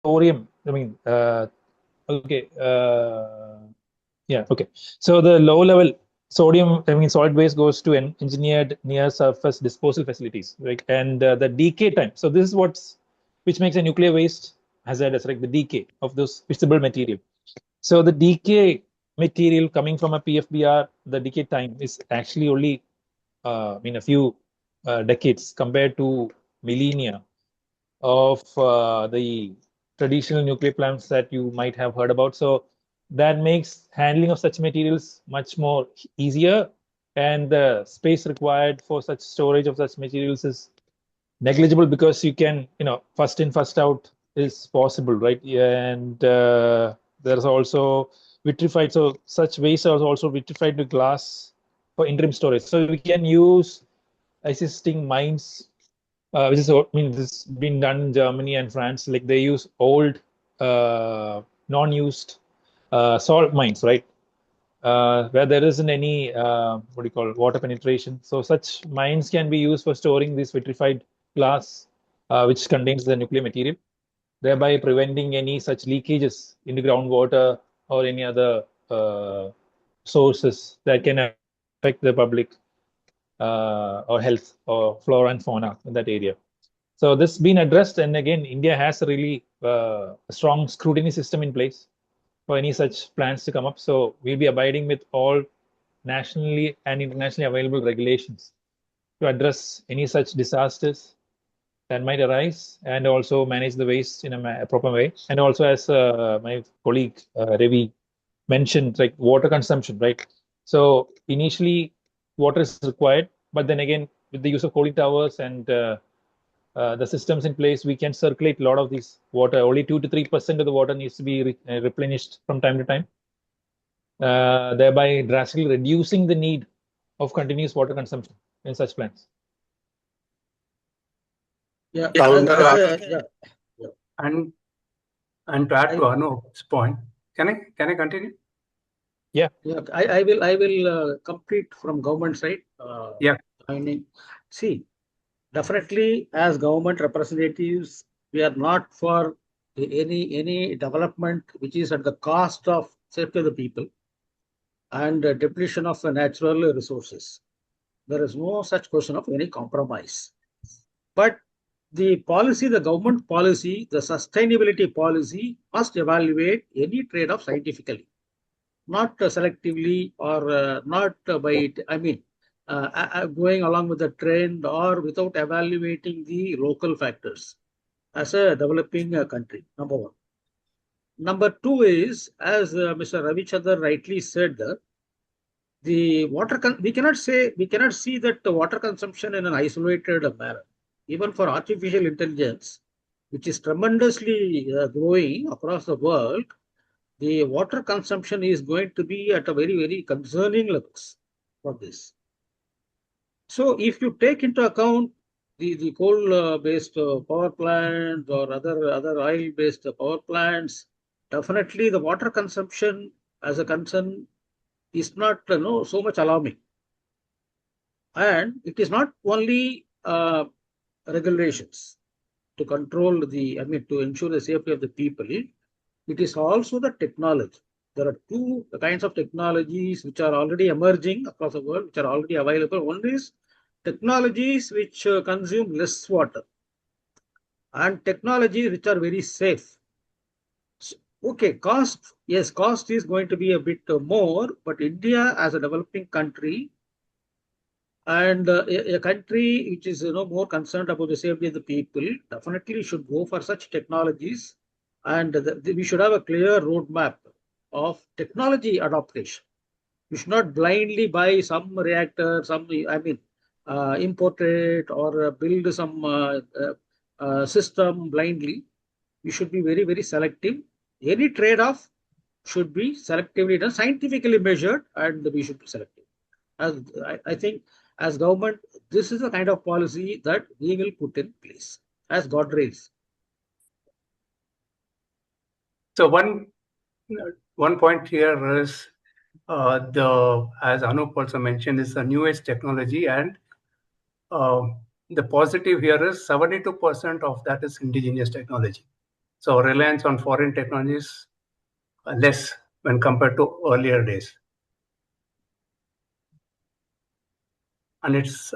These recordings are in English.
thorium, I mean, okay, yeah, okay. So the low level sodium, I mean, solid waste goes to an engineered near surface disposal facilities, right? And the decay time. So this is which makes a nuclear waste hazardous, right? The decay of those fissile material. So the decay material coming from a PFBR, the decay time is actually only, I mean, a few decades compared to millennia of the traditional nuclear plants that you might have heard about. So that makes handling of such materials much more easier, and the space required for such storage of such materials is negligible because you can, first in, first out is possible, right? And there's also vitrified. So such waste are also vitrified to glass for interim storage. So we can use existing mines, which is, I mean, this has been done in Germany and France. Like they use old, non-used salt mines, right? Where there isn't any, what do you call it, water penetration. So such mines can be used for storing this vitrified glass, which contains the nuclear material, thereby preventing any such leakages into groundwater or any other sources that can affect the public or health or flora and fauna in that area. So this has been addressed, and again, India has a really strong scrutiny system in place for any such plans to come up. So we'll be abiding with all nationally and internationally available regulations to address any such disasters that might arise, and also manage the waste in a proper way. And also, as my colleague Ravi mentioned, like water consumption, right? So initially, water is required, but then again, with the use of cooling towers and the systems in place, we can circulate a lot of these water. Only 2 to 3% of the water needs to be replenished from time to time, thereby drastically reducing the need of continuous water consumption in such plants. Yeah, yeah. And to add to Anup's point, can I continue? Yeah, I will complete from government side. Yeah. I mean, see, definitely as government representatives, we are not for any development which is at the cost of safety of the people and depletion of the natural resources. There is no such question of any compromise. But the policy, the government policy, the sustainability policy must evaluate any trade-off scientifically, not selectively or not by, I mean, going along with the trend or without evaluating the local factors as a developing country, number one. Number two is, as Mr. Ravichandran rightly said, the water, we cannot see that the water consumption in an isolated manner. Even for artificial intelligence, which is tremendously growing across the world, the water consumption is going to be at a very, very concerning levels for this. So if you take into account the coal-based power plants or other oil-based power plants, definitely the water consumption as a concern is not so much alarming. And it is not only regulations to control to ensure the safety of the people. It is also the technology. There are two kinds of technologies which are already emerging across the world, which are already available. One is technologies which consume less water, and technologies which are very safe. So, okay, cost, yes, cost is going to be a bit more, but India as a developing country and a country which is more concerned about the safety of the people definitely should go for such technologies, and we should have a clear roadmap of technology adaptation. We should not blindly buy some reactor, import it or build some system blindly. We should be very, very selective. Any trade-off should be selectively done, scientifically measured, and we should be selective. As I think, as government, this is the kind of policy that we will put in place as guardrails. So one point here is as Anup also mentioned, is the newest technology, and the positive here is 72% of that is indigenous technology. So reliance on foreign technologies less when compared to earlier days. And it's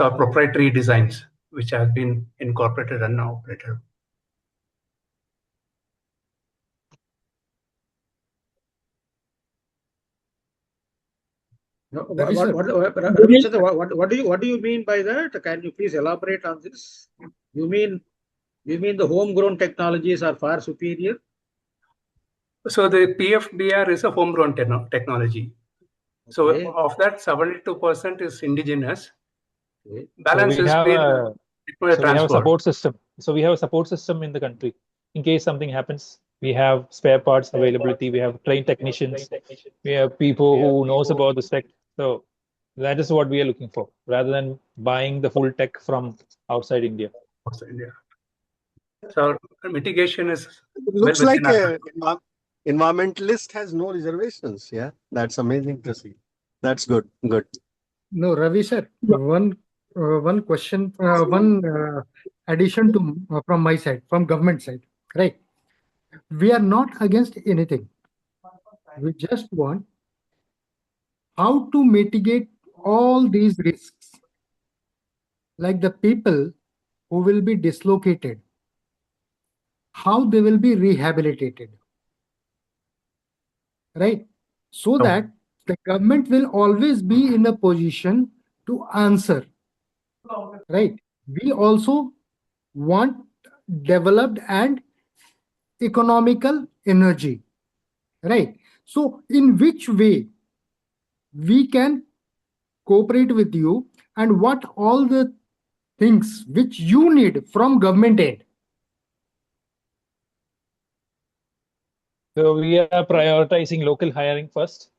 our proprietary designs which have been incorporated and now operated. What do you mean by that? Can you please elaborate on this? You mean the homegrown technologies are far superior? So the PFBR is a homegrown technology. So Okay. of that, 72% is indigenous. Okay. Balance So we is have been we have a transferred. support system. So we have a support system in the country. In case something happens, we have spare parts availability. We have trained technicians. We have people who knows about the tech. So that is what we are looking for, rather than buying the full tech from outside India. So mitigation is. It looks like an environmentalist has no reservations. Yeah, that's amazing to see. That's good. Good. No, Ravi sir, one question, one addition to from my side, from government side, right? We are not against anything. We just want how to mitigate all these risks, like the people who will be dislocated, how they will be rehabilitated, right? So that the government will always be in a position to answer, right? We also want developed and economical energy, right? So in which way we can cooperate with you, and what all the things which you need from government end? So we are prioritizing local hiring first.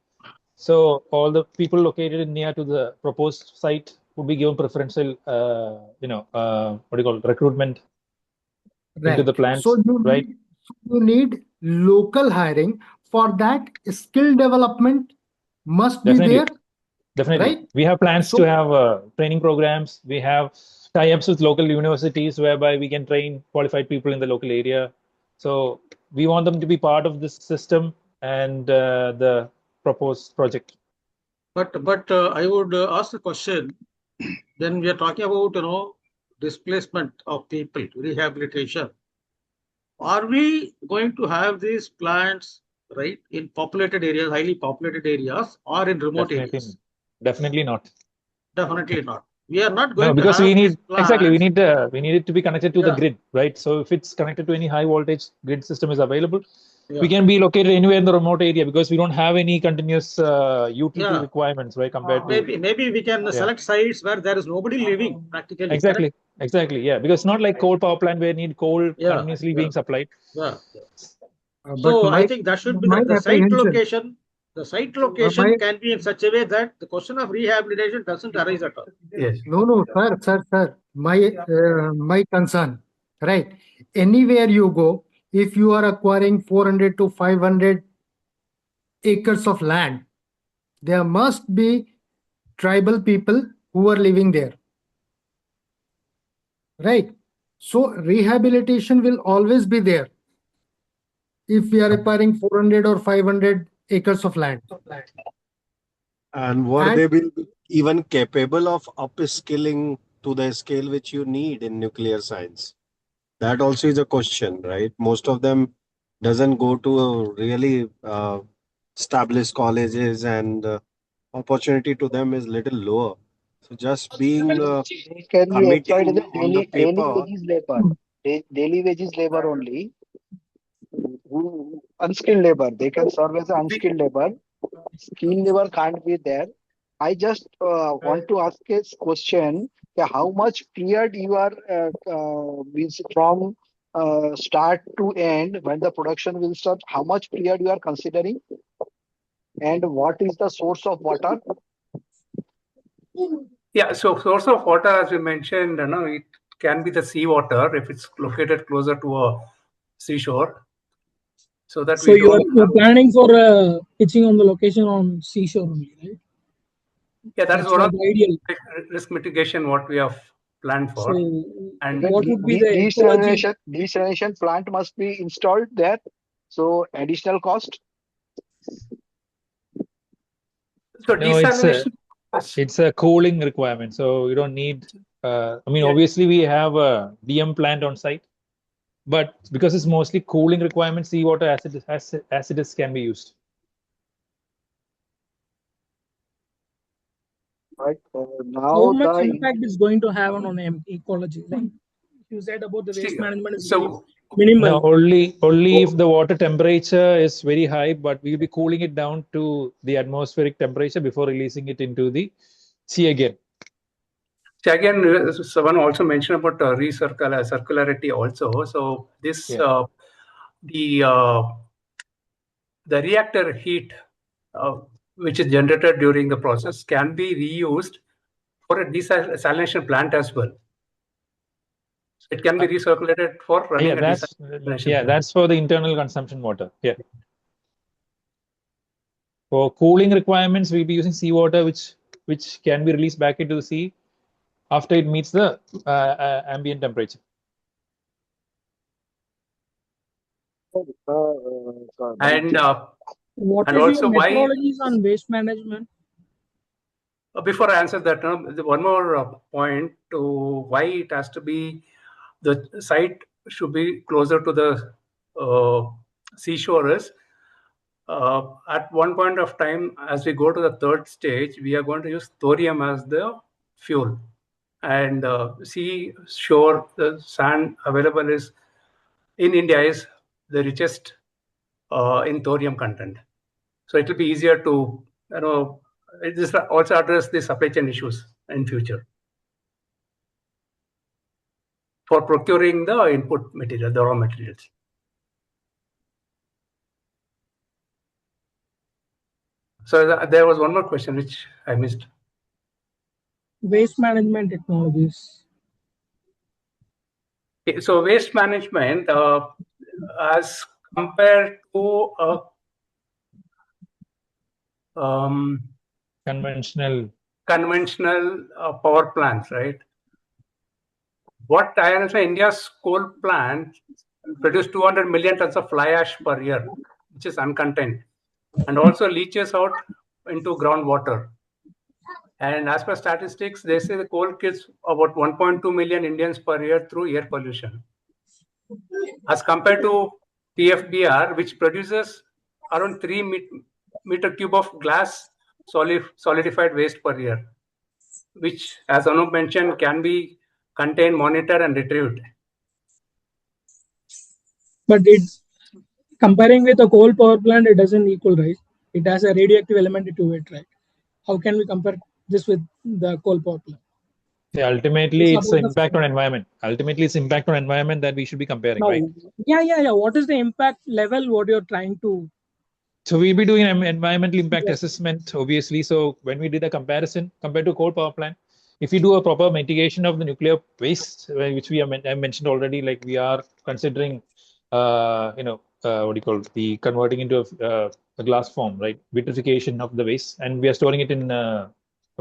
So all the people located near to the proposed site would be given preferential, recruitment into the plants, so right? You need local hiring. For that, skill development must be there. Definitely. Right? We have plans to have training programs. We have tie-ups with local universities whereby we can train qualified people in the local area. So we want them to be part of this system and the proposed project. But I would ask the question, when we are talking about, displacement of people, rehabilitation, are we going to have these plants, right, in populated areas, highly populated areas, or in remote areas? Definitely not. Definitely not. We are not going because to have we need exactly we need it to be connected to the grid, right? So if it's connected to any high voltage grid system is available, we can be located anywhere in the remote area because we don't have any continuous utility requirements, right? Compared to maybe we can select sites where there is nobody living practically. Exactly. Yeah, because it's not like coal power plant where you need coal continuously being supplied. So I think that should be the site location. The site location can be in such a way that the question of rehabilitation doesn't arise at all. Yes. No, sir. My concern, right? Anywhere you go, if you are acquiring 400 to 500 acres of land, there must be tribal people who are living there, right? So rehabilitation will always be there if we are acquiring 400 or 500 acres of land. And were they be even capable of upskilling to the scale which you need in nuclear science? That also is a question, right? Most of them doesn't go to really established colleges, and opportunity to them is little lower. So just being they can be employed as a daily wages labor only. Who unskilled labor, they can serve as unskilled labor. Skilled labor can't be there. I just want to ask a question: how much period you are means from start to end when the production will start? How much period you are considering, and what is the source of water? Yeah, so source of water, as you mentioned, it can be the seawater if it's located closer to a seashore. So that you're planning for pitching on the location on seashore only, right? Yeah, that's one of the ideal risk mitigation what we have planned for. So And what would be the ecology? Desalination plant must be installed there. So additional cost. so No, it's a cooling requirement. So you don't need. I mean, Yeah. obviously we have a DM plant on site, but because it's mostly cooling requirements, seawater acids can be used. Right. How Now much the impact is going to have on the ecology? Like you said about the waste management is very so minimal. No, only if the water temperature is very high, but we'll be cooling it down to the atmospheric temperature before releasing it into the sea again. see, again, someone also mentioned about circularity also. So this the reactor heat which is generated during the process can be reused for a desalination plant as well. It can be recirculated for running a desalination plant. That's for the internal consumption water. Yeah. For cooling requirements, we'll be using seawater, which can be released back into the sea after it meets the ambient temperature. And what and is also your why? methodologies on waste management? Before I answer that, one more point to why it has to be the site should be closer to the seashore is at one point of time, as we go to the third stage, we are going to use thorium as the fuel. And seashore, the sand available is in India is the richest in thorium content. So it will be easier to, this also address the supply chain issues in future for procuring the input material, the raw materials. So there was one more question which I missed. Waste management technologies. Okay, so waste management, as compared to Conventional power plants, right? What I understand, India's coal plant produce 200 million tons of fly ash per year, which is uncontained, and also leaches out into groundwater. And as per statistics, they say the coal kills about 1.2 million Indians per year through air pollution. As compared to TFBR, which produces around 3 meter cube of glass solidified waste per year, which, as Anup mentioned, can be contained, monitored, and retrieved. But it's comparing with a coal power plant, it doesn't equal, right? It has a radioactive element to it, right? How can we compare this with the coal power plant? Yeah, ultimately, it's impact on environment. Ultimately, it's impact on environment that we should be comparing, now, right? Yeah. What is the impact level? What you're trying to? So we'll be doing an environmental impact assessment, obviously. So when we did a comparison compared to coal power plant, if we do a proper mitigation of the nuclear waste, which I mentioned already, like we are considering, what do you call it, the converting into a glass form, right? Vitrification of the waste, and we are storing it in a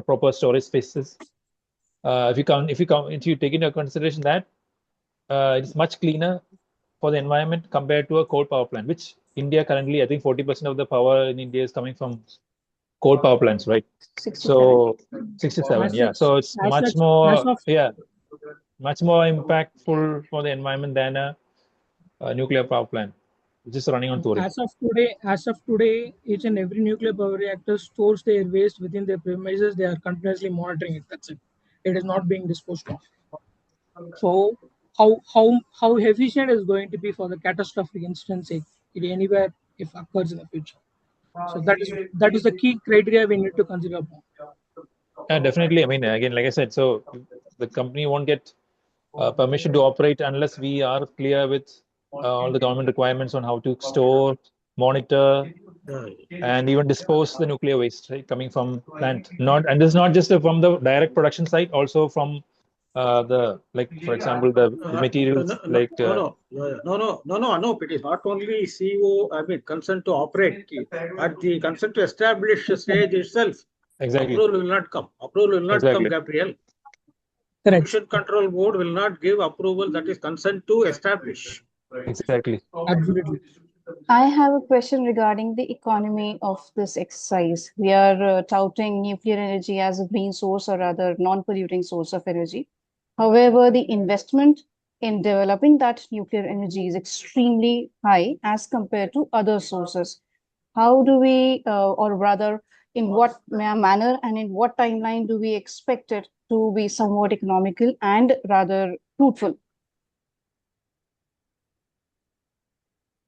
proper storage spaces. If you take into consideration that it's much cleaner for the environment compared to a coal power plant, which India currently, I think 40% of the power in India is coming from coal power plants, right? 67. So 67, yeah. So it's much more impactful for the environment than a nuclear power plant, which is running on thorium. As of today, each and every nuclear power reactor stores their waste within their premises. They are continuously monitoring it. That's it. It is not being disposed of. So how efficient is going to be for the catastrophic instance if anywhere if occurs in the future? So that is the key criteria we need to consider upon. Definitely. I mean, again, like I said, so the company won't get permission to operate unless we are clear with all the government requirements on how to store, monitor, and even dispose the nuclear waste, right, coming from plant. And this is not just from the direct production site, also from for example, the materials like. No, Anup, it is not only CO, consent to operate. At the consent to establish stage itself, Exactly. approval will not come. Approval will not come, Gabriel. Correct. Pollution Control Board will not give approval, that is consent to establish. Exactly. Absolutely. I have a question regarding the economy of this exercise. We are touting nuclear energy as a green source or rather non-polluting source of energy. However, the investment in developing that nuclear energy is extremely high as compared to other sources. How do we, or rather, in what manner and in what timeline do we expect it to be somewhat economical and rather fruitful?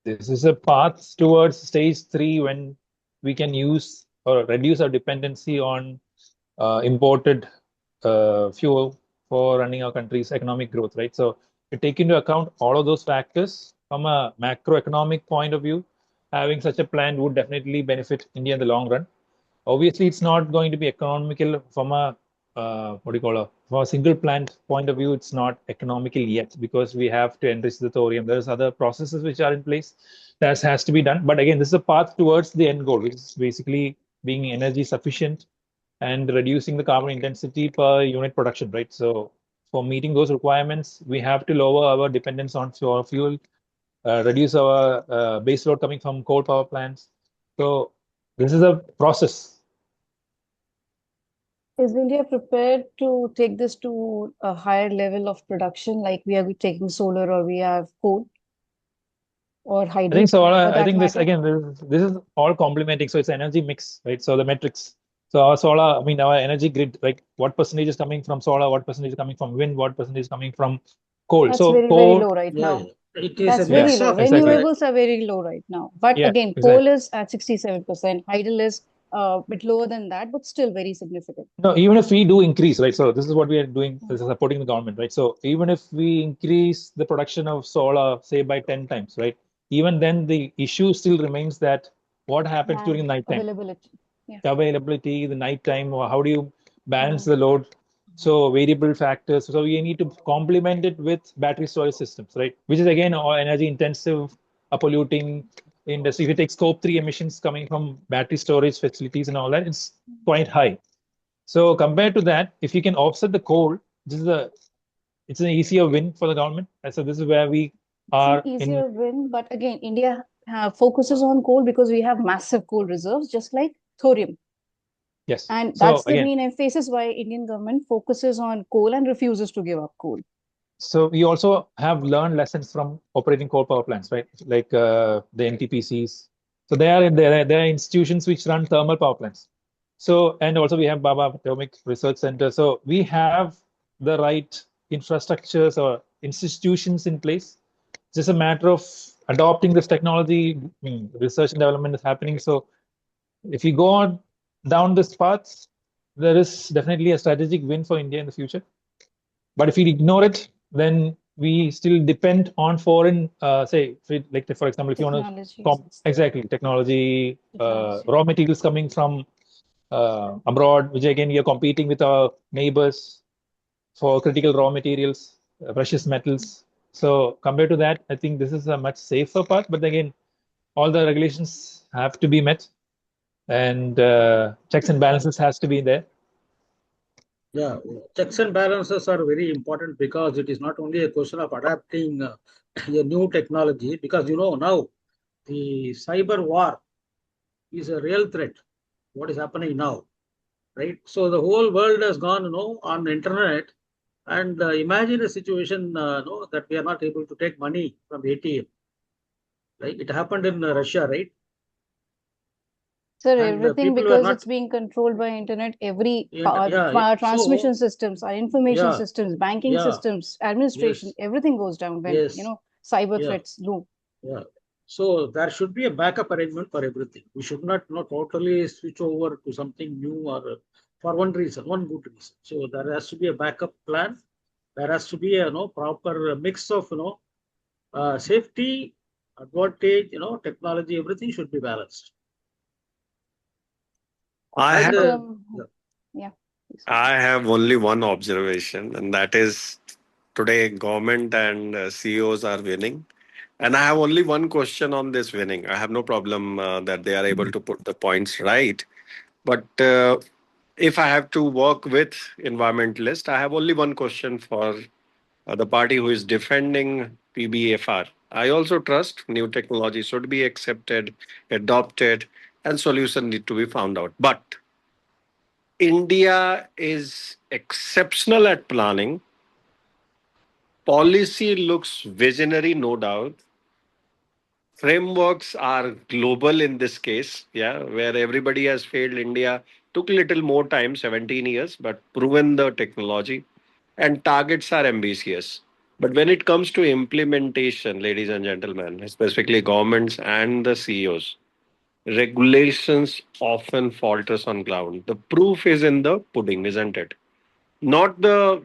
This is a path towards stage 3 when we can use or reduce our dependency on imported fuel for running our country's economic growth, right? So to take into account all of those factors from a macroeconomic point of view, having such a plan would definitely benefit India in the long run. Obviously, it's not going to be economical from a from a single plant point of view. It's not economical yet because we have to enrich the thorium. There's other processes which are in place that has to be done. But again, this is a path towards the end goal, which is basically being energy sufficient and reducing the carbon intensity per unit production, right? So for meeting those requirements, we have to lower our dependence on fuel, reduce our base load coming from coal power plants. So this is a process. Is India prepared to take this to a higher level of production, like we are taking solar or we have coal or I hydro? think so. For I that think this matter? again. This is all complementing. So it's energy mix, right? So the metrics. So our solar, I mean, our energy grid, like what percentage is coming from solar, what percentage is coming from wind, what percentage is coming from coal. That's So very, very coal, low right Yeah, now. it is That's a very mix low. of exactly. Renewables are very low right now. But Yeah, again, exactly. coal is at 67%. Hydel is a bit lower than that, but still very significant. No, even if we do increase, right? So this is what we are doing, this is supporting the government, right? So even if we increase the production of solar, say by 10 times, right? Even then the issue still remains that what happens during the Land night time? availability. Yeah. Availability, the night time, or how do you balance the load? So variable factors. So we need to complement it with battery storage systems, right? Which is again all energy intensive, polluting industry. If you take scope 3 emissions coming from battery storage facilities and all that, it's quite high. So compared to that, if you can offset the coal, this is it's an easier win for the government. And so this is where we It's an are in. easier win, but again, India focuses on coal because we have massive coal reserves, just like thorium. Yes. And So that's the again, main emphasis why Indian government focuses on coal and refuses to give up coal. so we also have learned lessons from operating coal power plants, right? Like the NTPCs. So they are institutions which run thermal power plants. So and also we have Baba Atomic Research Center. So we have the right infrastructures or institutions in place. It's just a matter of adopting this technology. I mean, research and development is happening. So if you go on down this path, there is definitely a strategic win for India in the future. But if we ignore it, then we still depend on foreign, say, like for example, if you want to exactly technology, raw materials coming from abroad, which again we are competing with our neighbors for critical raw materials, precious metals. So compared to that, I think this is a much safer path. But again, all the regulations have to be met, and checks and balances has to be there. Yeah, checks and balances are very important because it is not only a question of adapting a new technology, because now the cyber war is a real threat. What is happening now, right? So the whole world has gone, on the internet, and imagine a situation, that we are not able to take money from ATM, right? It happened in Russia, right? Sir, And everything people were because not. it's being controlled by internet, every Yeah. transmission So systems, our information yeah, systems, banking yeah, systems, administration, yes, everything goes down when, yes, cyber yeah. threats loom. Yeah. So there should be a backup arrangement for everything. We should not totally switch over to something new or for one reason, one good reason. So there has to be a backup plan. There has to be a proper mix of safety, advantage, technology. Everything should be balanced. I And have Yeah. I have only one observation, and that is today government and CEOs are winning. And I have only one question on this winning. I have no problem that they are able to put the points right. But if I have to work with environmentalists, I have only one question for the party who is defending PBFR. I also trust new technology should be accepted, adopted, and solutions need to be found out. But India is exceptional at planning. Policy looks visionary, no doubt. Frameworks are global in this case, yeah, where everybody has failed. India took little more time, 17 years, but proven the technology, and targets are ambitious. But when it comes to implementation, ladies and gentlemen, specifically governments and the CEOs, regulations often falters on ground. The proof is in the pudding, isn't it? Not the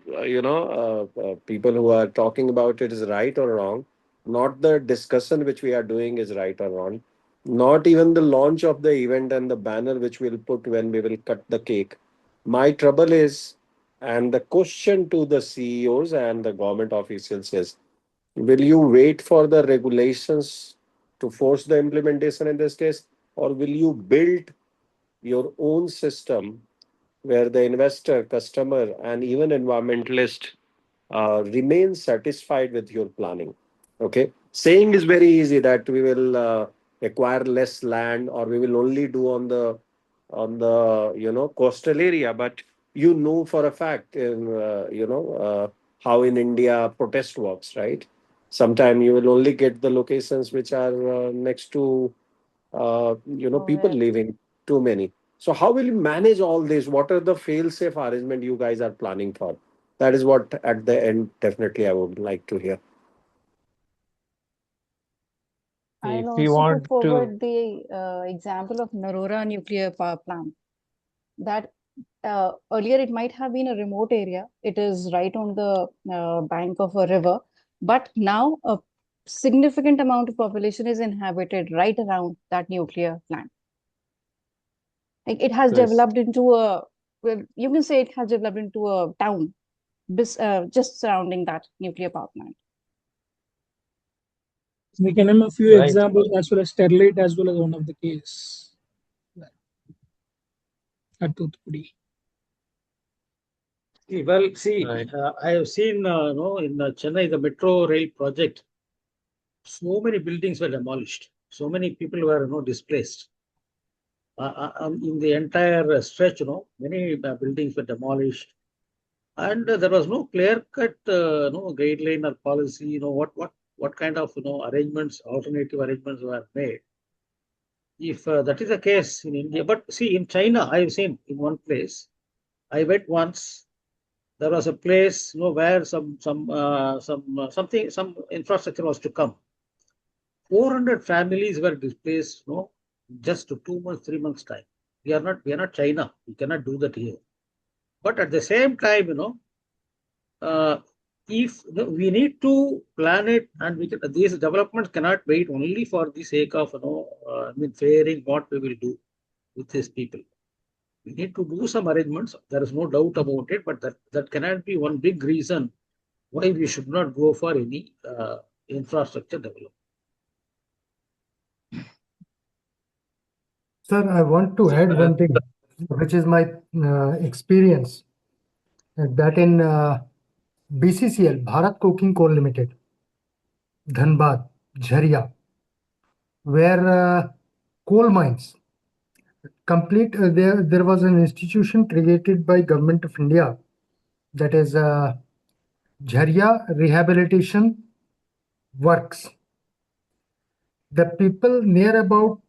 people who are talking about it is right or wrong, not the discussion which we are doing is right or wrong, not even the launch of the event and the banner which we'll put when we will cut the cake. My trouble is, and the question to the CEOs and the government officials is, will you wait for the regulations to force the implementation in this case, or will you build your own system where the investor, customer, and even environmentalist remain satisfied with your planning? Okay, saying is very easy that we will acquire less land or we will only do on the coastal area, but for a fact in how in India protest works, right? Sometime you will only get the locations which are next to people Correct. living, too many. So how will you manage all this? What are the fail-safe arrangement you guys are planning for? That is what at the end definitely I would like to hear. I'll If you also put want to, forward the example of Narora nuclear power plant. That earlier it might have been a remote area. It is right on the bank of a river, but now a significant amount of population is inhabited right around that nuclear plant. Like it has yes, developed into a, well, you can say it has developed into a town just surrounding that nuclear power plant. We can name a few right, examples as well as Sterlite as well as one of the case at Toothpudi. Well, see, right, I have seen, in Chennai, the metro rail project, so many buildings were demolished. So many people were, displaced. In the entire stretch, many buildings were demolished, and there was no clear-cut, guideline or policy. What kind of, arrangements, alternative arrangements were made. If that is the case in India, but see, in China, I have seen in one place. I went once. There was a place, where some infrastructure was to come. 400 families were displaced, just 2 months, 3 months time. We are not China. We cannot do that here. But at the same time, if we need to plan it, and these developments cannot wait only for the sake of fearing what we will do with these people. We need to do some arrangements. There is no doubt about it, but that cannot be one big reason why we should not go for any infrastructure development. Sir, I want to add one thing, which is my experience, that in BCCL, Bharat Coking Coal Limited, Dhanbad, Jharia, where coal mines there was an institution created by Government of India, that is Jharia Rehabilitation Works. The people, near about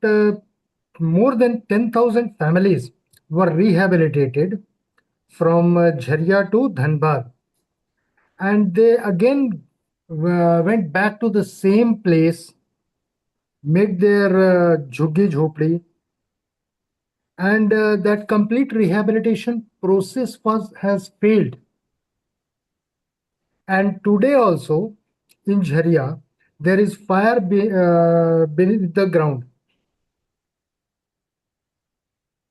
more than 10,000 families were rehabilitated from Jharia to Dhanbad, and they again went back to the same place, made their jhuggi jhopdi, and that complete rehabilitation process has failed. And today also in Jharia, there is fire beneath the ground,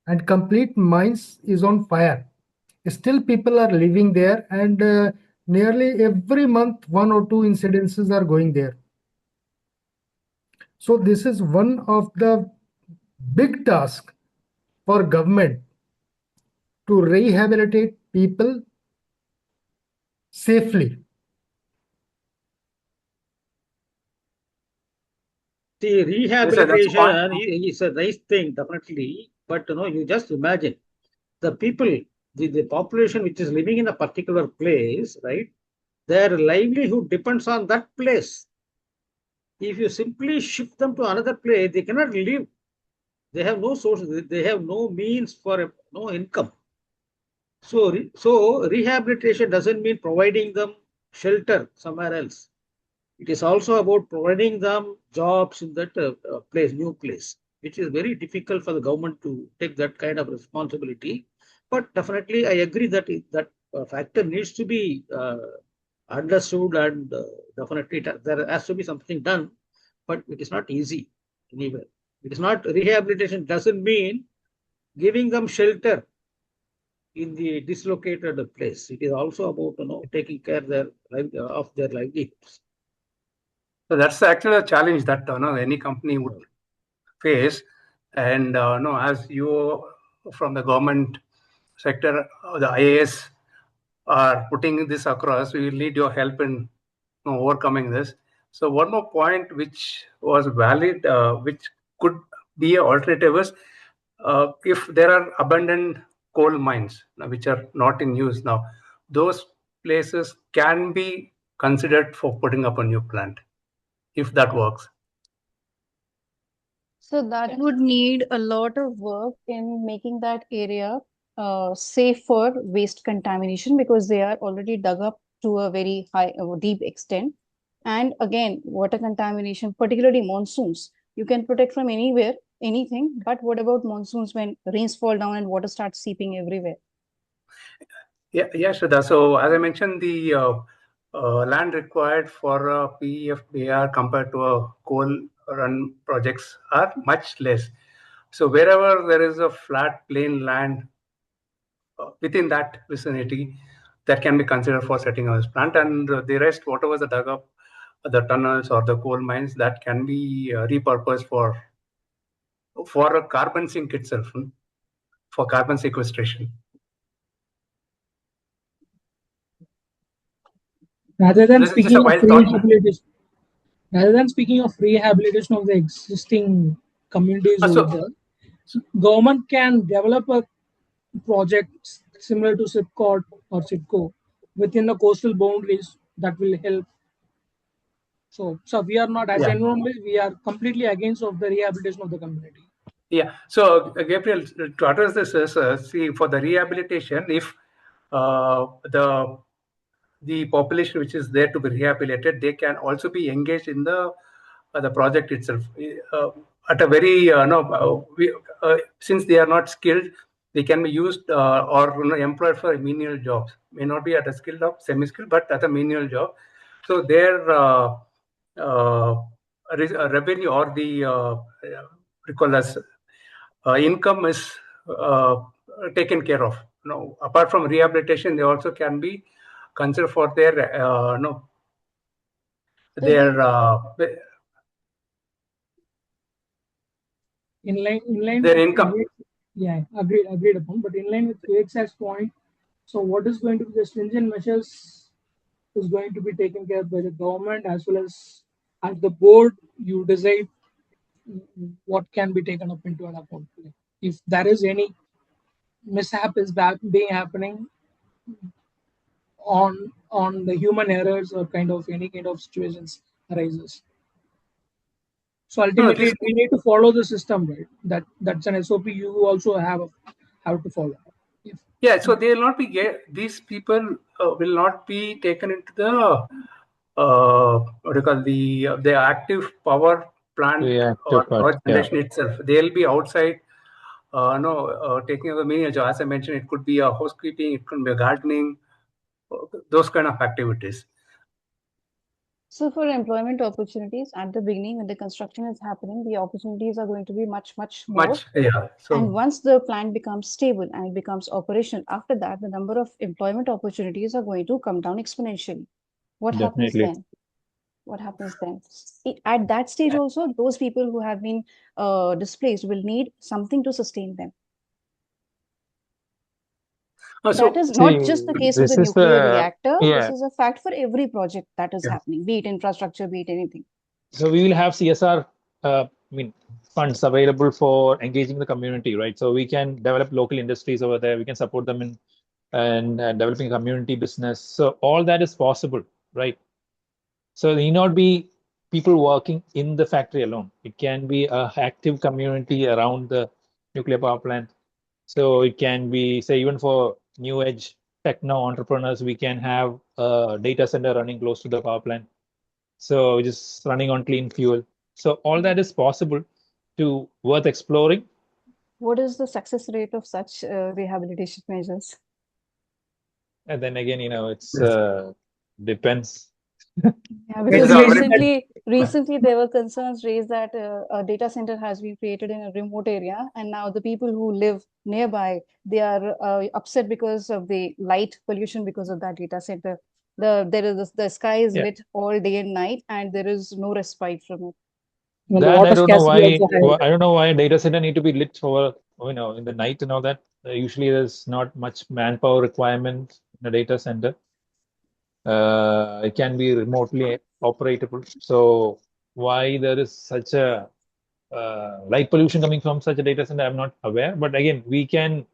and complete mines is on fire. Still people are living there, and nearly every month 1 or 2 incidences are going there. So this is one of the big tasks for government to rehabilitate people safely? See, Yes, sir, that's rehabilitation is a nice thing, definitely. But you just imagine the people, the population which is living in a particular place, right? Their livelihood depends on that place. If you simply shift them to another place, they cannot live. They have no sources. They have no means for no income. So rehabilitation doesn't mean providing them shelter somewhere else. It is also about providing them jobs in that place, new place, which is very difficult for the government to take that kind of responsibility. But definitely, I agree that that factor needs to be understood, and definitely there has to be something done. But it is not easy anywhere. It is not rehabilitation. Doesn't mean giving them shelter in the dislocated place. It is also about taking care of their livelihoods. So that's actually a challenge that any company would face. And as you from the government sector, the IAS are putting this across, we will need your help in overcoming this. So one more point which was valid, which could be an alternative is if there are abandoned coal mines which are not in use now, those places can be considered for putting up a new plant, if that works. So that would need a lot of work in making that area safe for waste contamination, because they are already dug up to a very high, deep extent. And again, water contamination, particularly monsoons, you can protect from anywhere, anything. But what about monsoons when rains fall down and water starts seeping everywhere? Yeah, Shraddha. So as I mentioned, the land required for a PEFBR compared to a coal run projects are much less. So wherever there is a flat plain land within that vicinity, that can be considered for setting up this plant, and the rest, whatever the dug up, the tunnels or the coal mines, that can be repurposed for a carbon sink itself, for carbon sequestration. Rather than This is just speaking a of wild thought. rather than speaking of rehabilitation of the existing communities over So there, government can develop a project similar to SIPCOT or SIPCO within the coastal boundaries that will help. So we are not, as yeah. environmentalists, we are completely against of the rehabilitation of the community. Yeah. So Gabriel, to address this is see, for the rehabilitation, if the population which is there to be rehabilitated, they can also be engaged in the project itself. At a very since they are not skilled, they can be used or employed for menial jobs. May not be at a skilled or semi-skilled, but at a menial job. So their revenue or the recall as income is taken care of. Apart from rehabilitation, they also can be considered for their their in line their with income. Yeah, agreed upon. But in line with Vivek's point, so what is going to be the stringent measures is going to be taken care by the government as well as the board. You decide what can be taken up into an account. If there is any mishap is being happening on the human errors or any kind of situations arises. So ultimately, we need to follow the system, right? That's an SOP you also have to follow. Yeah, so they will not be these people will not be taken into the what do you call the active power plant or power generation itself. They'll be outside. Taking over menial job. As I mentioned, it could be a housekeeping, it could be a gardening, those kind of activities. So for employment opportunities at the beginning, when the construction is happening, the opportunities are going to be much more. Yeah. And once the plant becomes stable and it becomes operational, after that, the number of employment opportunities are going to come down exponentially. What happens then? What happens then? At that stage also, those people who have been displaced will need something to sustain them. That is See, not just the case with the this is nuclear reactor. This yeah. is a fact for every project that is Yeah. happening, be it infrastructure, be it anything. So we will have CSR, I mean, funds available for engaging the community, right? So we can develop local industries over there. We can support them in and developing community business. So all that is possible, right? So it need not be people working in the factory alone. It can be a active community around the nuclear power plant. So it can be, say, even for new age techno entrepreneurs, we can have a data center running close to the power plant. So just running on clean fuel. So all that is possible to worth exploring. What is the success rate of such rehabilitation measures? And then again, it's Yes. depends. Yeah, It's because already recently there were concerns raised that a data center has been created in a remote area, and now the people who live nearby, they are upset because of the light pollution because of that data center. The sky is Yeah, lit all day and night, and there is no respite from it. And the that I water don't know scarcity why. also high. I don't know why a data center need to be lit for in the night and all that. Usually, there's not much manpower requirement in a data center. It can be remotely operatable. So why there is such a light pollution coming from such a data center, I'm not aware. But again, we can,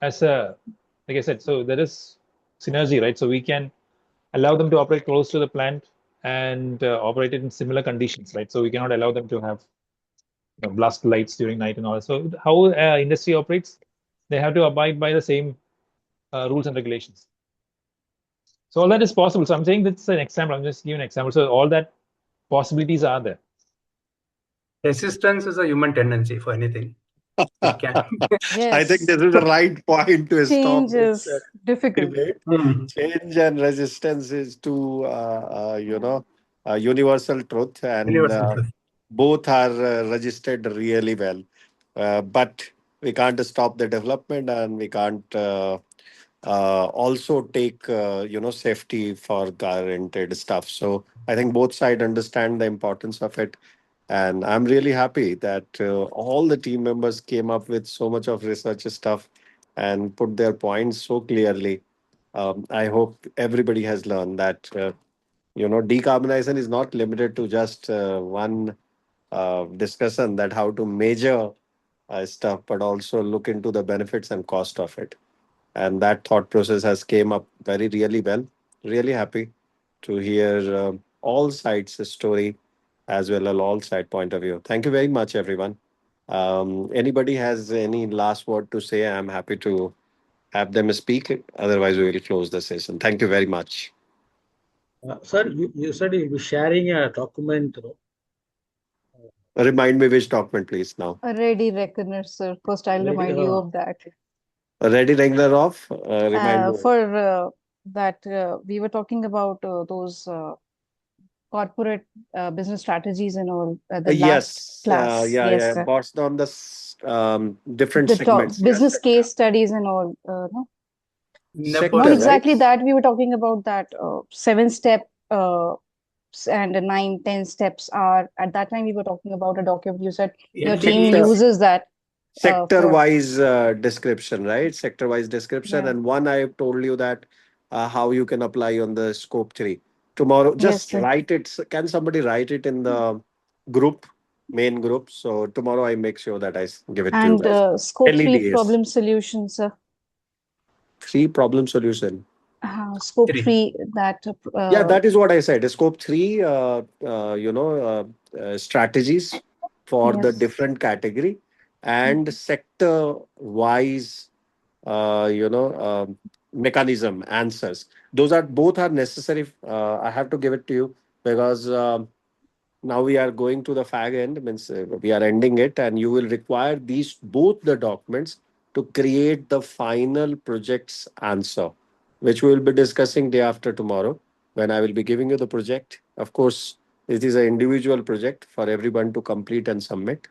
like I said, so there is synergy, right? So we can allow them to operate close to the plant and operate it in similar conditions, right? So we cannot allow them to have blast lights during night and all. So how industry operates, they have to abide by the same rules and regulations. So all that is possible. So I'm saying that's an example. I'm just giving an example. So all that possibilities are there. resistance is a human tendency for anything. It can. I think Yes, this is the right point to stop change this is difficult. debate. Hmm. Change and resistance is two, universal truth, and Universal truth. both are registered really well. But we can't stop the development, and we can't also take safety for guaranteed stuff. So I think both sides understand the importance of it, and I'm really happy that all the team members came up with so much of research stuff and put their points so clearly. I hope everybody has learned that decarbonization is not limited to just one discussion that how to measure stuff, but also look into the benefits and cost of it. And that thought process has came up very really well. Really happy to hear all sides story as well as all side point of view. Thank you very much, everyone. Anybody has any last word to say? I'm happy to have them speak. Otherwise, we will close the session. Thank you very much. Sir, you said you'll be sharing a document. Remind me which document, please, now. A ready reckoner, sir. First, I'll Ready, remind you of that. Ready regular off? Remind me. For that, we were talking about those corporate business strategies and all. The last Yes. class, Yeah, yes, yeah. sir. What's on the different The top segments? business Yes. case studies and all. No, not Sector, Nepotism. right? exactly that. We were talking about that 7 step and 9, 10 steps are. At that time, we were talking about a document. You said your team LTVs. Sector. uses that Sector for. wise description, right? Sector wise description. Yeah. And one I told you that how you can apply on the scope 3. Tomorrow, Yes, just sir. write it. Can somebody write it in the group, main group? So tomorrow I make sure that I give it to you And guys. scope 3 LEDs. problem solutions, sir. 3 problem solution. Scope 3. 3 that Yeah, that is what I said. Scope 3, strategies for the yes. different category and sector wise, mechanism answers. Those are both are necessary. I have to give it to you because now we are going to the fag end, means we are ending it, and you will require these both the documents to create the final project's answer, which we will be discussing day after tomorrow when I will be giving you the project. Of course, it is an individual project for everyone to complete and submit.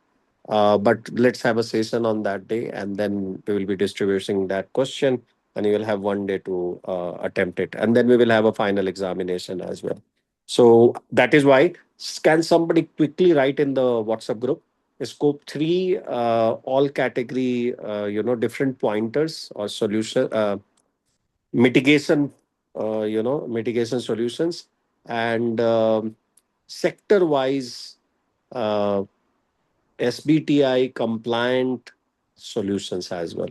But let's have a session on that day, and then we will be distributing that question, and you will have one day to attempt it, and then we will have a final examination as well. So that is why. Can somebody quickly write in the WhatsApp group? Scope 3, all category, different pointers or solution, mitigation, mitigation solutions, and sector-wise SBTI compliant solutions as well.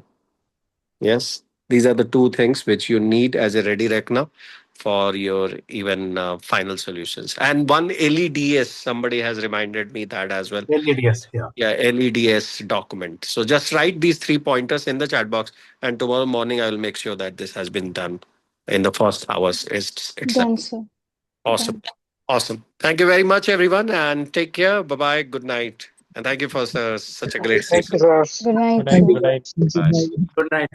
Yes, these are the two things which you need as a ready reckoner for your even final solutions. And one LEDS, somebody has reminded me that as well. LEDs, yeah. Yeah, LEDS document. So just write these 3 pointers in the chat box, and tomorrow morning I will make sure that this has been done in the first hours. It's Done, sir. awesome. Done. Awesome. Thank you very much, everyone, and take care. Bye bye. Good night. And thank you for such a great Thank session. you, sir. Good night, Good night. sir. Good night. Good night.